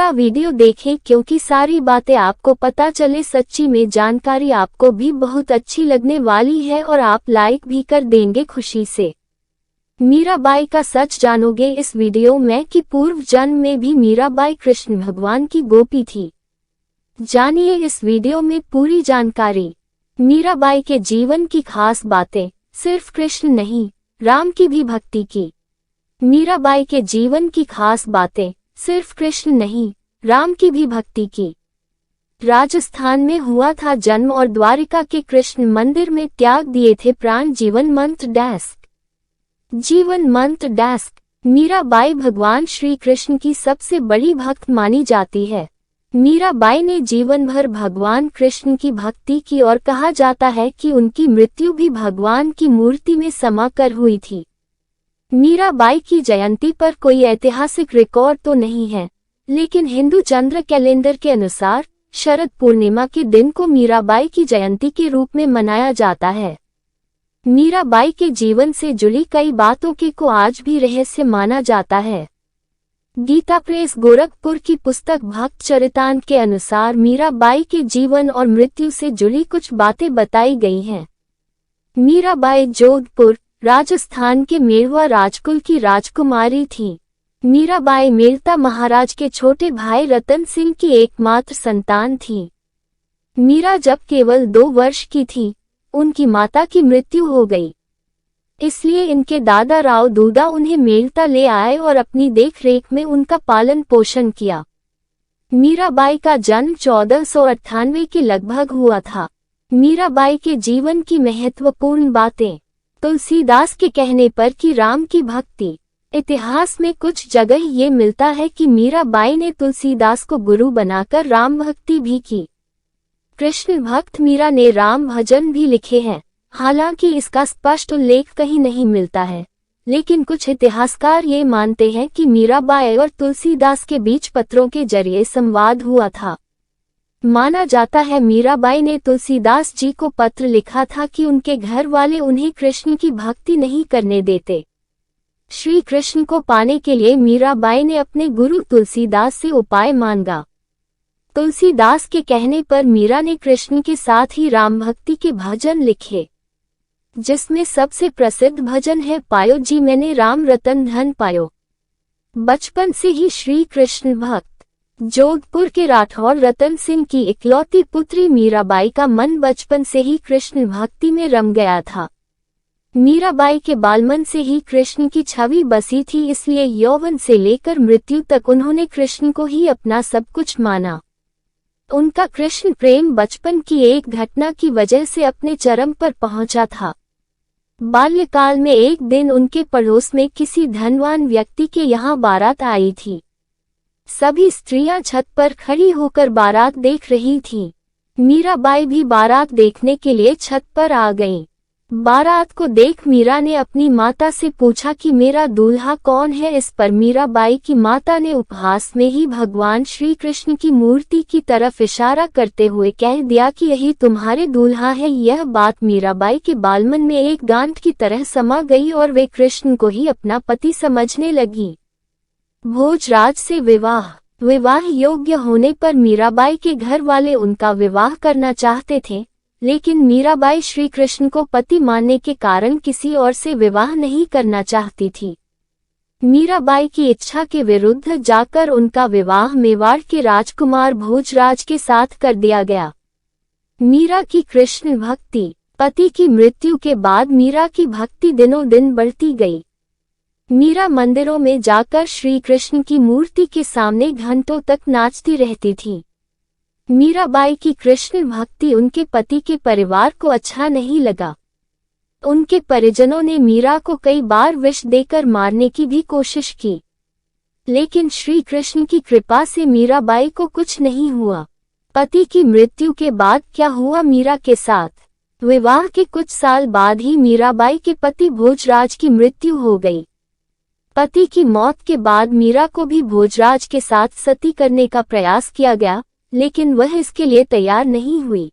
पूरा वीडियो देखें क्योंकि सारी बातें आपको पता चले। सच्ची में जानकारी आपको भी बहुत अच्छी लगने वाली है और आप लाइक भी कर देंगे खुशी से। मीराबाई का सच जानोगे इस वीडियो में कि पूर्व जन्म में भी मीराबाई कृष्ण भगवान की गोपी थी। जानिए इस वीडियो में पूरी जानकारी। मीराबाई के जीवन की खास बातें। सिर्फ कृष्ण नहीं, राम की भी भक्ति की। मीराबाई के जीवन की खास बातें। सिर्फ कृष्ण नहीं, राम की भी भक्ति की। राजस्थान में हुआ था जन्म और द्वारिका के कृष्ण मंदिर में त्याग दिए थे प्राण। जीवन मंत्र डेस्क। जीवन मंत्र डेस्क। मीराबाई भगवान श्री कृष्ण की सबसे बड़ी भक्त मानी जाती है। मीराबाई ने जीवन भर भगवान कृष्ण की भक्ति की और कहा जाता है कि उनकी मृत्यु भी भगवान की मूर्ति में समा कर हुई थी। मीराबाई की जयंती पर कोई ऐतिहासिक रिकॉर्ड तो नहीं है, लेकिन हिंदू चंद्र कैलेंडर के अनुसार शरद पूर्णिमा के दिन को मीराबाई की जयंती के रूप में मनाया जाता है। मीराबाई के जीवन से जुड़ी कई बातों को आज भी रहस्य माना जाता है। गीता प्रेस गोरखपुर की पुस्तक भक्त चरितार्थ के अनुसार मीराबाई के जीवन और मृत्यु से जुड़ी कुछ बातें बताई गई हैं। मीराबाई जोधपुर, राजस्थान के मेड़वा राजकुल की राजकुमारी थी। मीराबाई मेड़ता महाराज के छोटे भाई रतन सिंह की एकमात्र संतान थी। मीरा जब केवल 2 वर्ष की थी, उनकी माता की मृत्यु हो गई। इसलिए इनके दादा राव दूदा उन्हें मेड़ता ले आए और अपनी देखरेख में उनका पालन पोषण किया। मीराबाई का जन्म 1498 के लगभग हुआ था। मीराबाई के जीवन की महत्वपूर्ण बातें। तुलसीदास के कहने पर कि राम की भक्ति। इतिहास में कुछ जगह ये मिलता है कि मीराबाई ने तुलसीदास को गुरु बनाकर राम भक्ति भी की। कृष्ण भक्त मीरा ने राम भजन भी लिखे हैं। हालांकि इसका स्पष्ट उल्लेख कहीं नहीं मिलता है, लेकिन कुछ इतिहासकार ये मानते हैं कि मीराबाई और तुलसीदास के बीच पत्रों के जरिए संवाद हुआ था। माना जाता है मीराबाई ने तुलसीदास जी को पत्र लिखा था कि उनके घर वाले उन्हें कृष्ण की भक्ति नहीं करने देते। श्री कृष्ण को पाने के लिए मीराबाई ने अपने गुरु तुलसीदास से उपाय मांगा। तुलसीदास के कहने पर मीरा ने कृष्ण के साथ ही राम भक्ति के भजन लिखे, जिसमें सबसे प्रसिद्ध भजन है पायो जी मैंने राम रतन धन पायो। बचपन से ही श्री कृष्ण भक्त। जोधपुर के राठौर रतन सिंह की इकलौती पुत्री मीराबाई का मन बचपन से ही कृष्ण भक्ति में रम गया था। मीराबाई के बालमन से ही कृष्ण की छवि बसी थी, इसलिए यौवन से लेकर मृत्यु तक उन्होंने कृष्ण को ही अपना सब कुछ माना। उनका कृष्ण प्रेम बचपन की एक घटना की वजह से अपने चरम पर पहुंचा था। बाल्यकाल में एक दिन उनके पड़ोस में किसी धनवान व्यक्ति के यहाँ बारात आई थी। सभी स्त्रियां छत पर खड़ी होकर बारात देख रही थीं। मीराबाई भी बारात देखने के लिए छत पर आ गईं। बारात को देख मीरा ने अपनी माता से पूछा कि मेरा दूल्हा कौन है। इस पर मीराबाई की माता ने उपहास में ही भगवान श्री कृष्ण की मूर्ति की तरफ इशारा करते हुए कह दिया कि यही तुम्हारे दूल्हा है। यह बात मीराबाई के बालमन में एक गांठ की तरह समा गई और वे कृष्ण को ही अपना पति समझने लगी। भोजराज से विवाह योग्य होने पर मीराबाई के घर वाले उनका विवाह करना चाहते थे, लेकिन मीराबाई श्री कृष्ण को पति मानने के कारण किसी और से विवाह नहीं करना चाहती थी। मीराबाई की इच्छा के विरुद्ध जाकर उनका विवाह मेवाड़ के राजकुमार भोजराज के साथ कर दिया गया। मीरा की कृष्ण भक्ति। पति की मृत्यु के बाद मीरा की भक्ति दिनों दिन बढ़ती गई। मीरा मंदिरों में जाकर श्री कृष्ण की मूर्ति के सामने घंटों तक नाचती रहती थी। मीराबाई की कृष्ण भक्ति उनके पति के परिवार को अच्छा नहीं लगा। उनके परिजनों ने मीरा को कई बार विष देकर मारने की भी कोशिश की, लेकिन श्री कृष्ण की कृपा से मीराबाई को कुछ नहीं हुआ। पति की मृत्यु के बाद क्या हुआ मीरा के साथ? विवाह के कुछ साल बाद ही मीराबाई के पति भोजराज की मृत्यु हो गई। पति की मौत के बाद मीरा को भी भोजराज के साथ सती करने का प्रयास किया गया, लेकिन वह इसके लिए तैयार नहीं हुई।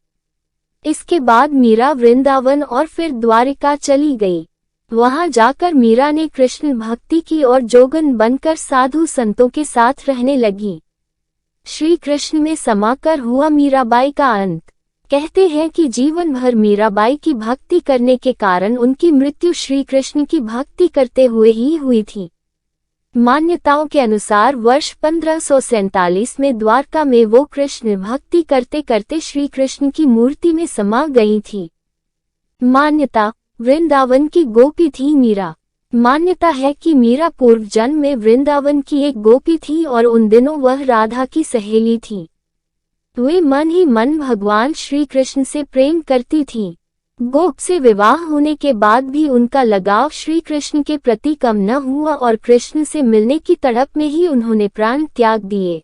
इसके बाद मीरा वृंदावन और फिर द्वारिका चली गई। वहां जाकर मीरा ने कृष्ण भक्ति की और जोगन बनकर साधु संतों के साथ रहने लगी। श्री कृष्ण में समाकर हुआ मीराबाई का अंत। कहते हैं कि जीवन भर मीराबाई की भक्ति करने के कारण उनकी मृत्यु श्री कृष्ण की भक्ति करते हुए ही हुई थी। मान्यताओं के अनुसार वर्ष 1547 में द्वारका में वो कृष्ण भक्ति करते करते श्री कृष्ण की मूर्ति में समा गई थी। मान्यता, वृंदावन की गोपी थी मीरा। मान्यता है कि मीरा पूर्व जन्म में वृंदावन की एक गोपी थी और उन दिनों वह राधा की सहेली थी। वे मन ही मन भगवान श्री कृष्ण से प्रेम करती थीं। गोप से विवाह होने के बाद भी उनका लगाव श्री कृष्ण के प्रति कम न हुआ और कृष्ण से मिलने की तड़प में ही उन्होंने प्राण त्याग दिए।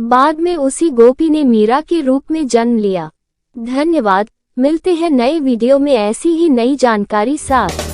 बाद में उसी गोपी ने मीरा के रूप में जन्म लिया। धन्यवाद। मिलते हैं नए वीडियो में ऐसी ही नई जानकारी साथ।